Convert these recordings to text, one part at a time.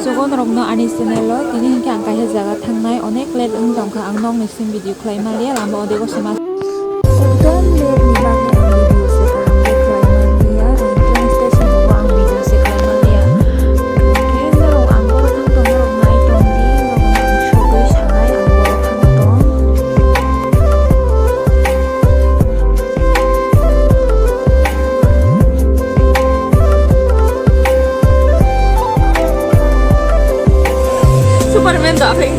sugon rokno ani channel o tini hingke ang kaisa jaga thangnai onek late wngtongkha ang nog ni sim video khlai malia lama odego sema ekdom late ni bagni ang video se kaham khlai malia ang train station o ang video se khlai malia ke narong ang boro thangtong narong nai tong di narong shogoi sangai ang boro thangtong Superman dating.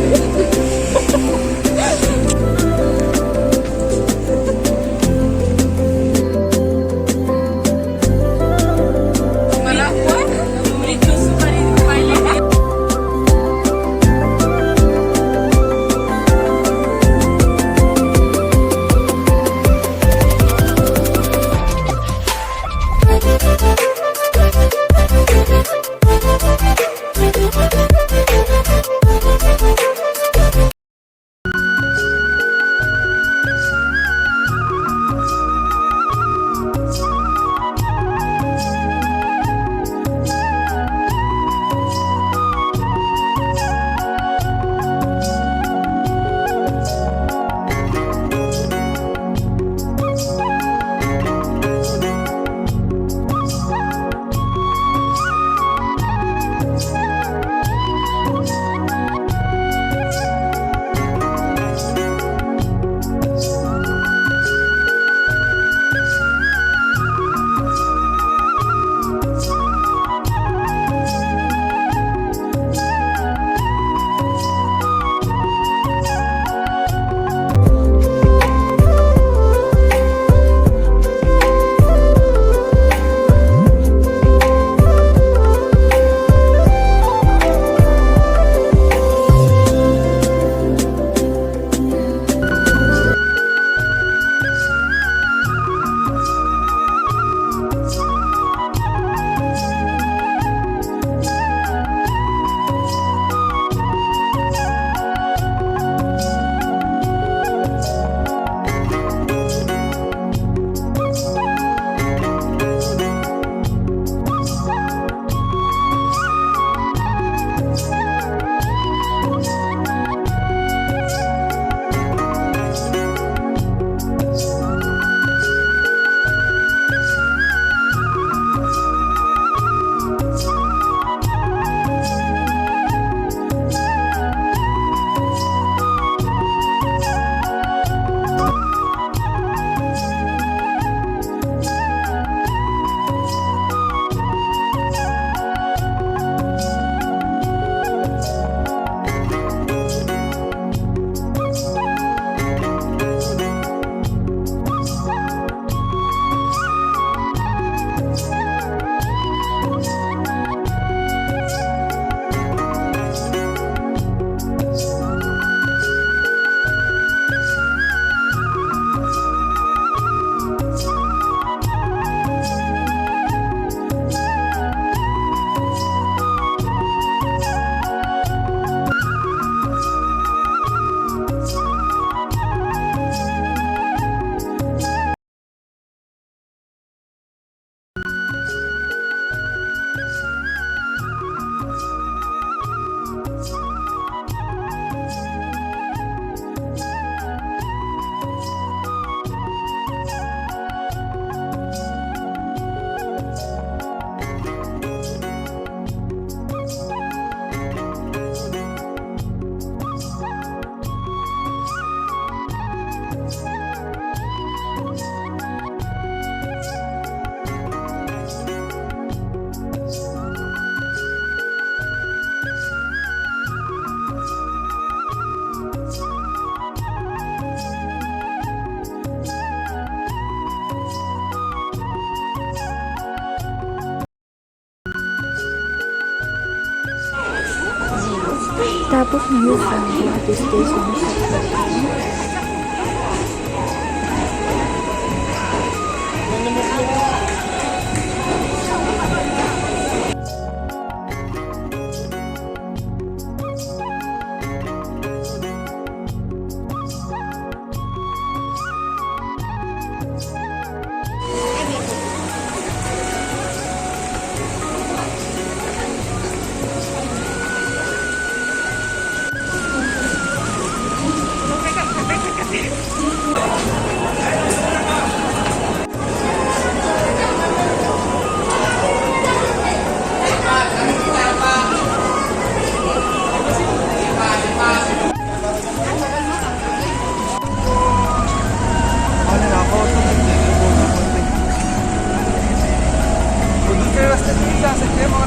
Tapos ngayon sa ating station sa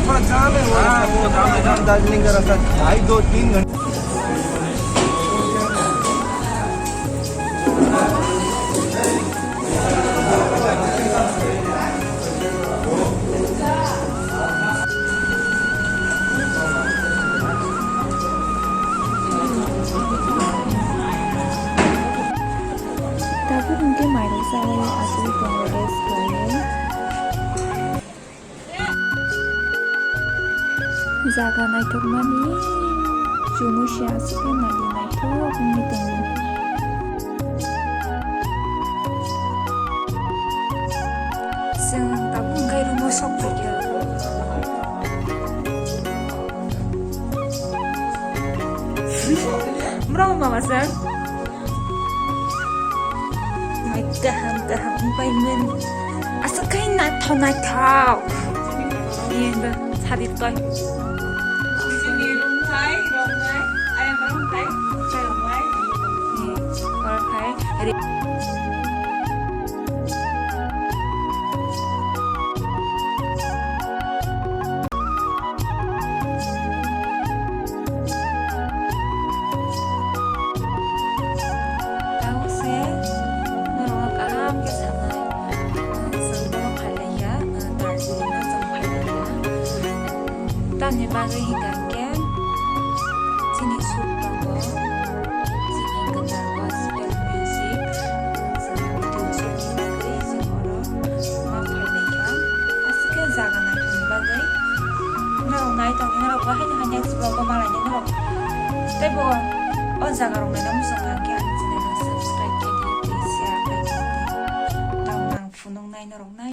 थोड़ा जाम है वो दार्जिलिंग का रास्ता 2.5-3 घंटे Tapi mungkin mainan saya asli Bangladesh kali. Zaga naitok mani, jumusya asli nadi naitok ngitung. Seng tabung kai rumah sok ya. Berapa mama sen? Gaham payment asa kain na thonai thao yen ba sadit toy Sini rong thai ayam rong thai chai rong thai or khai tanya bagai hingga ken sini sutongo sini kenal gospel music video sini bagai singoro mapaleka asike zaga na tun bagai narong nai tong narong ba hanya sebagai malanya narong tebo on zaga rong na musang kangke subscribe ke di share ke di tong nang funong nai narong nai